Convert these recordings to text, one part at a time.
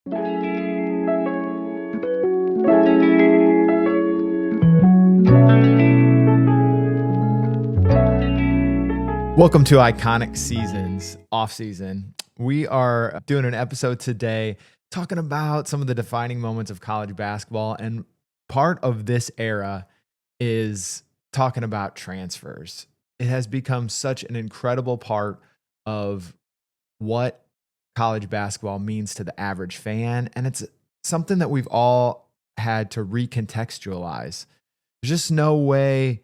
Welcome to Iconic Seasons off season. We are doing an episode today talking about some of the defining moments of college basketball. And part of this era is talking about transfers. It has become such an incredible part of what college basketball means to the average fan. And it's something that we've all had to recontextualize. There's just no way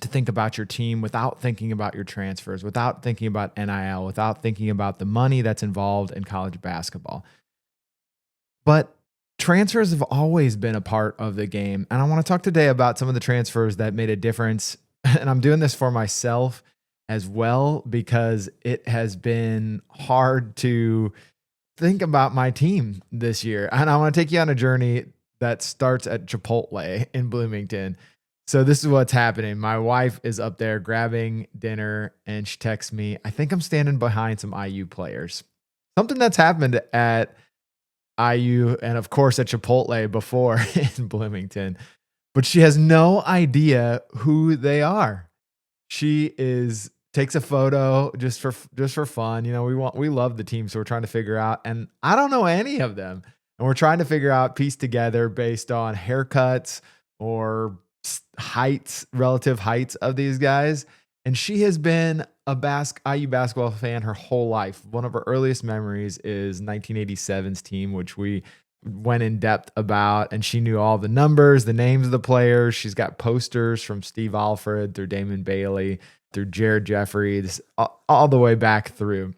to think about your team without thinking about your transfers, without thinking about NIL, without thinking about the money that's involved in college basketball. But transfers have always been a part of the game. And I want to talk today about some of the transfers that made a difference. And I'm doing this for myself as well, because it has been hard to think about my team this year. And I want to take you on a journey that starts at Chipotle in Bloomington. So this is what's happening. My wife is up there grabbing dinner and she texts me, I think I'm standing behind some IU players. Something that's happened at IU and of course at Chipotle before in Bloomington, but she has no idea who they are. She takes a photo just for fun. You know, we love the team, so we're trying to figure out, and I don't know any of them. And we're trying to figure out, piece together based on haircuts or relative heights of these guys. And she has been a IU basketball fan her whole life. One of her earliest memories is 1987's team, which we went in depth about, and she knew all the numbers, the names of the players. She's got posters from Steve Alford through Damon Bailey, through Jared Jeffries, all the way back through.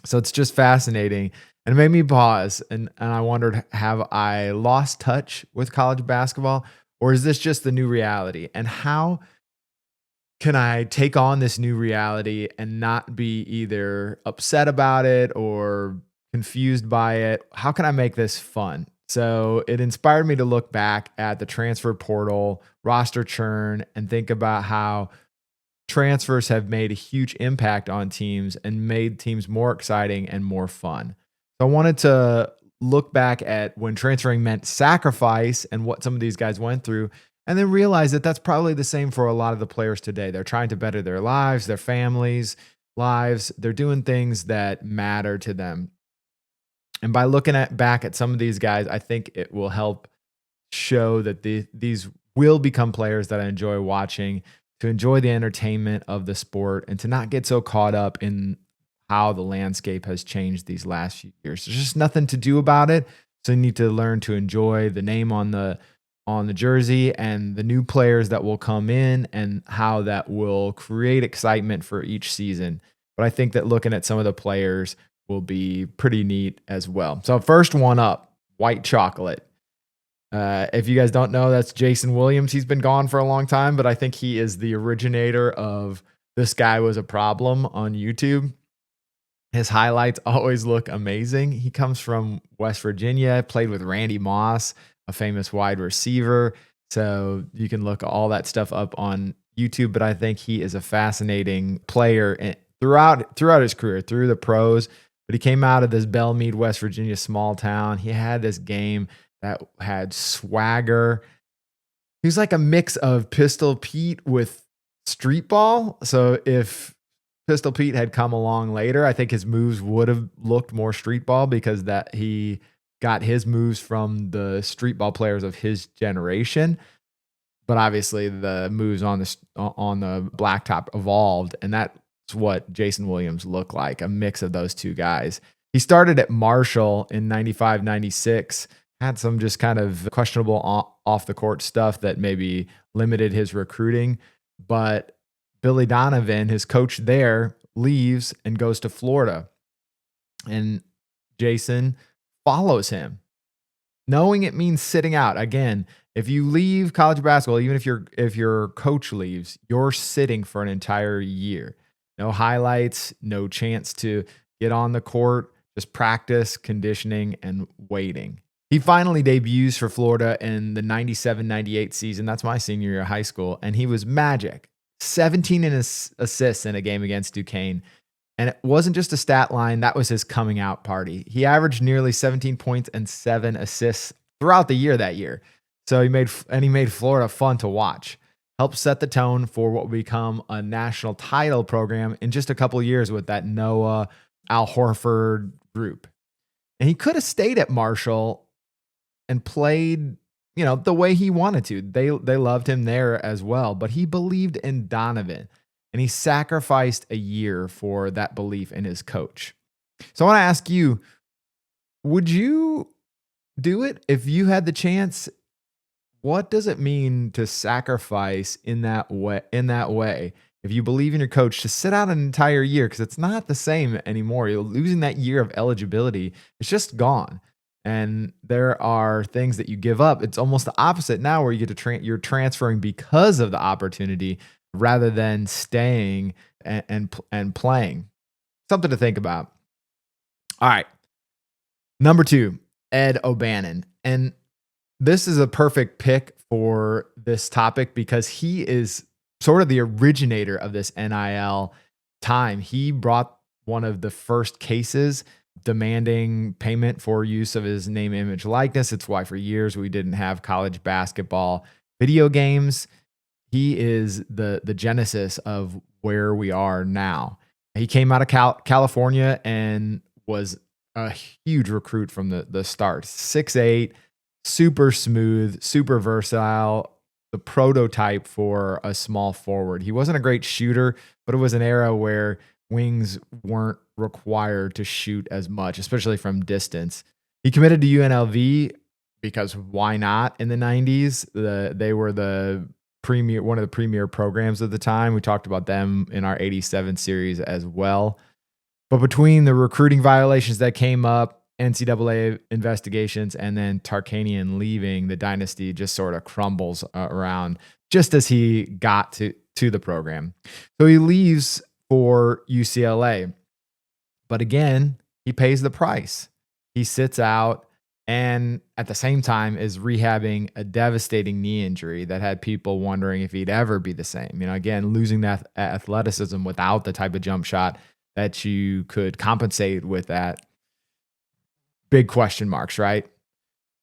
So it's just fascinating. And it made me pause, and I wondered, have I lost touch with college basketball? Or is this just the new reality? And how can I take on this new reality and not be either upset about it or confused by it? How can I make this fun? So it inspired me to look back at the transfer portal, roster churn, and think about how transfers have made a huge impact on teams and made teams more exciting and more fun. So I wanted to look back at when transferring meant sacrifice and what some of these guys went through, and then realize that that's probably the same for a lot of the players today. They're trying to better their lives, their families' lives. They're doing things that matter to them. And by looking back at some of these guys, I think it will help show that these will become players that I enjoy watching, to enjoy the entertainment of the sport, and to not get so caught up in how the landscape has changed these last few years. There's just nothing to do about it. So you need to learn to enjoy the name on the jersey and the new players that will come in and how that will create excitement for each season. But I think that looking at some of the players will be pretty neat as well. So first one up, white chocolate. If you guys don't know, that's Jason Williams. He's been gone for a long time, but I think he is the originator of This Guy Was a Problem on YouTube. His highlights always look amazing. He comes from West Virginia, played with Randy Moss, a famous wide receiver. So you can look all that stuff up on YouTube, but I think he is a fascinating player throughout his career, through the pros. But he came out of this Belmead, West Virginia small town. He had this game that had swagger. He was like a mix of Pistol Pete with street ball. So if Pistol Pete had come along later, I think his moves would have looked more street ball, because that he got his moves from the street ball players of his generation. But obviously the moves on the blacktop evolved, and that's what Jason Williams looked like, a mix of those two guys. He started at Marshall in 95, 96, had some just kind of questionable off the court stuff that maybe limited his recruiting, but Billy Donovan, his coach there, leaves and goes to Florida. And Jason follows him, knowing it means sitting out. Again, if you leave college basketball, even if your coach leaves, you're sitting for an entire year. No highlights, no chance to get on the court, just practice, conditioning, and waiting. He finally debuts for Florida in the 97-98 season. That's my senior year of high school. And he was magic. 17 assists in a game against Duquesne. And it wasn't just a stat line, that was his coming out party. He averaged nearly 17 points and 7 assists throughout the year that year. So he made Florida fun to watch. Helped set the tone for what will become a national title program in just a couple of years with that Noah, Al Horford group. And he could have stayed at Marshall and played, the way he wanted to. They loved him there as well, but he believed in Donovan, and he sacrificed a year for that belief in his coach. So I want to ask you, would you do it if you had the chance? What does it mean to sacrifice in that way? If you believe in your coach, to sit out an entire year, because it's not the same anymore. You're losing that year of eligibility. It's just gone. And there are things that you give up. It's almost the opposite now, where you get to you're transferring because of the opportunity rather than staying and playing. Something to think about. All right. Number 2, Ed O'Bannon. And this is a perfect pick for this topic because he is sort of the originator of this NIL time. He brought one of the first cases demanding payment for use of his name, image, likeness. It's why for years we didn't have college basketball video games. He is the genesis of where we are now. He came out of California and was a huge recruit from the start. 6'8", super smooth, super versatile, the prototype for a small forward. He wasn't a great shooter, but it was an era where wings weren't required to shoot as much, especially from distance. He committed to UNLV because why not in the 90s? They were one of the premier programs at the time. We talked about them in our 87 series as well. But between the recruiting violations that came up, NCAA investigations, and then Tarkanian leaving, the dynasty just sort of crumbles around just as he got to the program. So he leaves for UCLA. But again, he pays the price. He sits out and at the same time is rehabbing a devastating knee injury that had people wondering if he'd ever be the same. Again, losing that athleticism without the type of jump shot that you could compensate with that. Big question marks, right?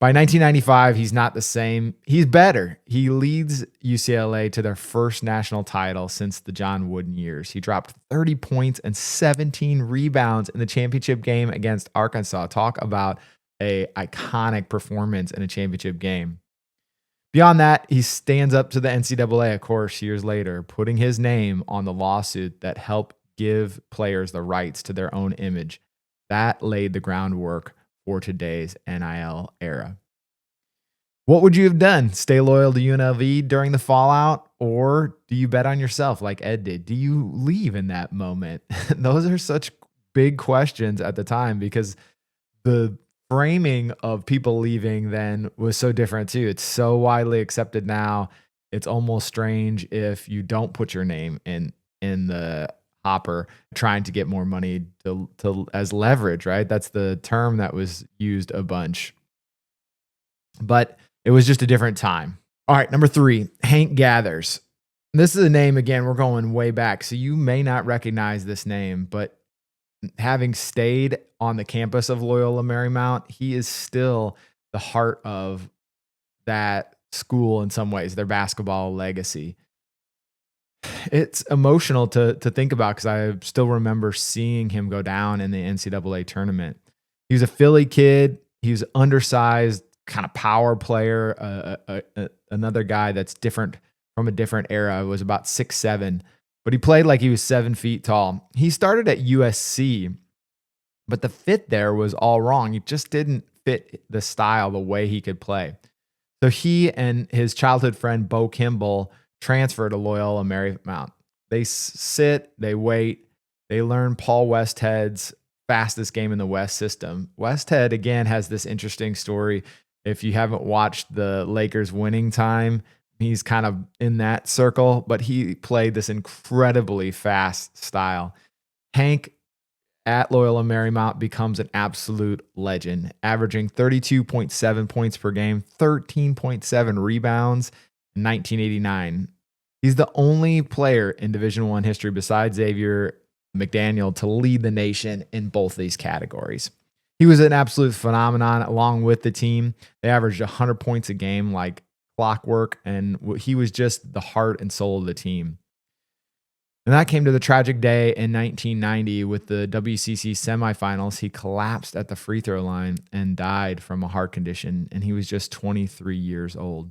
By 1995, he's not the same. He's better. He leads UCLA to their first national title since the John Wooden years. He dropped 30 points and 17 rebounds in the championship game against Arkansas. Talk about an iconic performance in a championship game. Beyond that, he stands up to the NCAA, of course, years later, putting his name on the lawsuit that helped give players the rights to their own image. That laid the groundwork for today's NIL era. What would you have done? Stay loyal to UNLV during the fallout, or do you bet on yourself like Ed did? Do you leave in that moment? Those are such big questions at the time because the framing of people leaving then was so different too. It's so widely accepted now. It's almost strange if you don't put your name in the hopper trying to get more money to as leverage, right? That's the term that was used a bunch. But it was just a different time. All right, number 3, Hank Gathers. This is a name, again, we're going way back, so you may not recognize this name, but having stayed on the campus of Loyola Marymount, he is still the heart of that school in some ways, their basketball legacy. It's emotional to think about because I still remember seeing him go down in the NCAA tournament. He was a Philly kid. He was undersized, kind of power player. Another guy that's different from a different era. Was about 6'7", but he played like he was 7 feet tall. He started at USC, but the fit there was all wrong. He just didn't fit the style, the way he could play. So he and his childhood friend, Bo Kimball, transfer to Loyola Marymount. They sit, they wait, they learn Paul Westhead's fastest game in the West system. Westhead, again, has this interesting story. If you haven't watched the Lakers winning time, he's kind of in that circle, but he played this incredibly fast style. Hank at Loyola Marymount becomes an absolute legend, averaging 32.7 points per game, 13.7 rebounds, 1989. He's the only player in Division I history besides Xavier McDaniel to lead the nation in both these categories. He was an absolute phenomenon along with the team. They averaged 100 points a game like clockwork, and he was just the heart and soul of the team. And that came to the tragic day in 1990 with the WCC semifinals. He collapsed at the free throw line and died from a heart condition, and he was just 23 years old.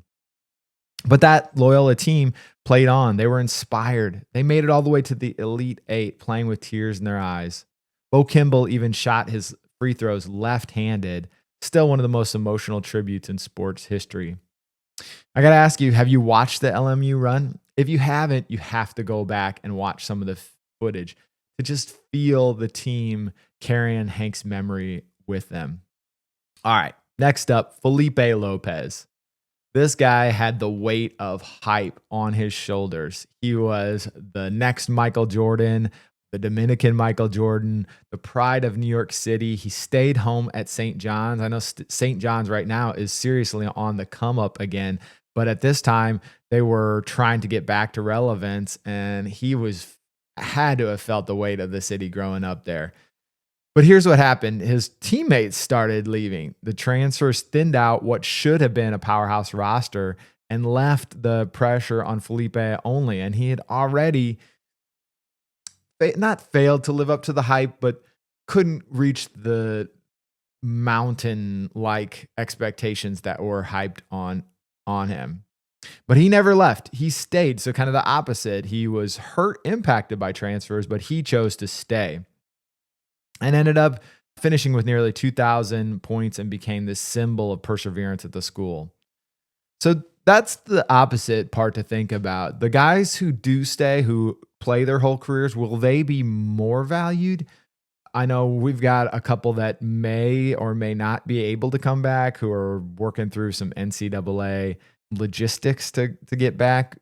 But that Loyola team played on. They were inspired. They made it all the way to the Elite Eight, playing with tears in their eyes. Bo Kimball even shot his free throws left-handed, still one of the most emotional tributes in sports history. I got to ask you, have you watched the LMU run? If you haven't, you have to go back and watch some of the footage to just feel the team carrying Hank's memory with them. All right, next up, Felipe López. This guy had the weight of hype on his shoulders. He was the next Michael Jordan, the Dominican Michael Jordan, the pride of New York City. He stayed home at St. John's. I know St. John's right now is seriously on the come up again, but at this time they were trying to get back to relevance, and he had to have felt the weight of the city growing up there. But here's what happened. His teammates started leaving. The transfers thinned out what should have been a powerhouse roster and left the pressure on Felipe only. And he had already not failed to live up to the hype, but couldn't reach the mountain-like expectations that were hyped on him. But he never left. He stayed. So kind of the opposite. He was impacted by transfers, but he chose to stay. And ended up finishing with nearly 2,000 points and became this symbol of perseverance at the school. So that's the opposite part to think about. The guys who do stay, who play their whole careers, will they be more valued? I know we've got a couple that may or may not be able to come back, who are working through some NCAA logistics to get back.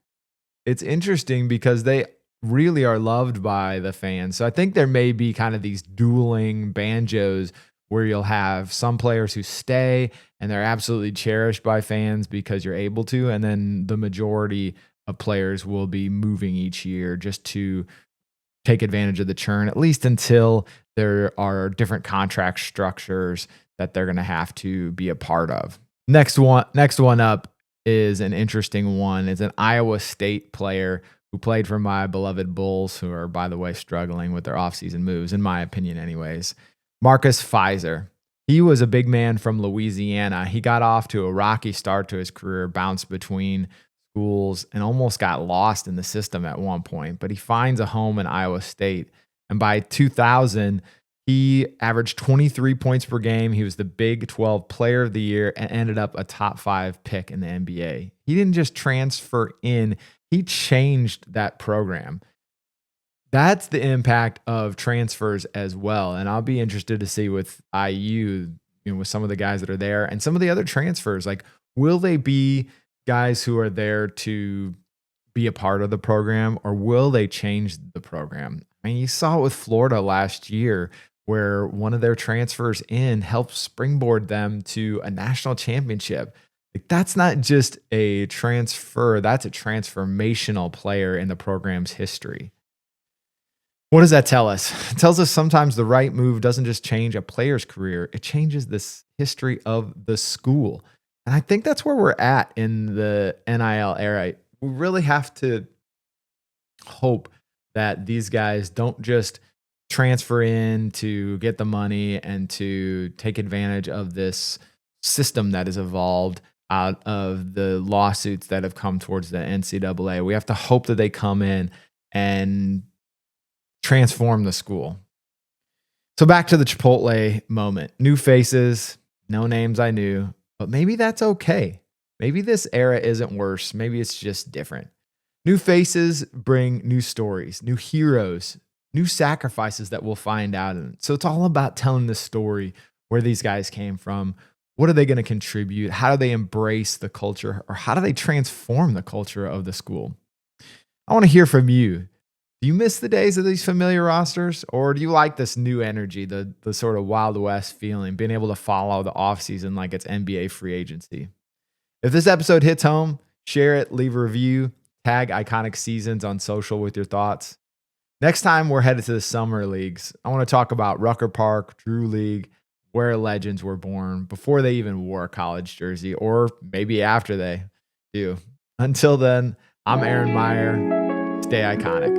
It's interesting because they really are loved by the fans. So I think there may be kind of these dueling banjos where you'll have some players who stay and they're absolutely cherished by fans because you're able to. And then the majority of players will be moving each year just to take advantage of the churn, at least until there are different contract structures that they're going to have to be a part of. Next one up is an interesting one. It's an Iowa State player who played for my beloved Bulls, who are, by the way, struggling with their offseason moves, in my opinion anyways. Marcus Fizer. He was a big man from Louisiana. He got off to a rocky start to his career, bounced between schools, and almost got lost in the system at one point. But he finds a home in Iowa State. And by 2000, he averaged 23 points per game. He was the Big 12 Player of the Year and ended up a top 5 pick in the NBA. He didn't just transfer in. He changed that program. That's the impact of transfers as well. And I'll be interested to see with IU, with some of the guys that are there and some of the other transfers, like, will they be guys who are there to be a part of the program, or will they change the program? I mean, you saw it with Florida last year, where one of their transfers in helped springboard them to a national championship. Like, that's not just a transfer, that's a transformational player in the program's history. What does that tell us? It tells us sometimes the right move doesn't just change a player's career, it changes this history of the school. And I think that's where we're at in the NIL era. We really have to hope that these guys don't just transfer in to get the money and to take advantage of this system that has evolved out of the lawsuits that have come towards the NCAA. We have to hope that they come in and transform the school. So back to the Chipotle moment. New faces, no names I knew, but maybe that's okay. Maybe this era isn't worse. Maybe it's just different. New faces bring new stories, new heroes, new sacrifices that we'll find out in. So it's all about telling the story, where these guys came from. What are they going to contribute? How do they embrace the culture, or how do they transform the culture of the school? I want to hear from you. Do you miss the days of these familiar rosters, or do you like this new energy, the sort of Wild West feeling, being able to follow the offseason like it's NBA free agency? If this episode hits home, share it, leave a review, tag Iconic Seasons on social with your thoughts. Next time we're headed to the summer leagues, I want to talk about Rucker Park, Drew League, where legends were born before they even wore a college jersey, or maybe after they do. Until then, I'm Aaron Meyer. Stay iconic.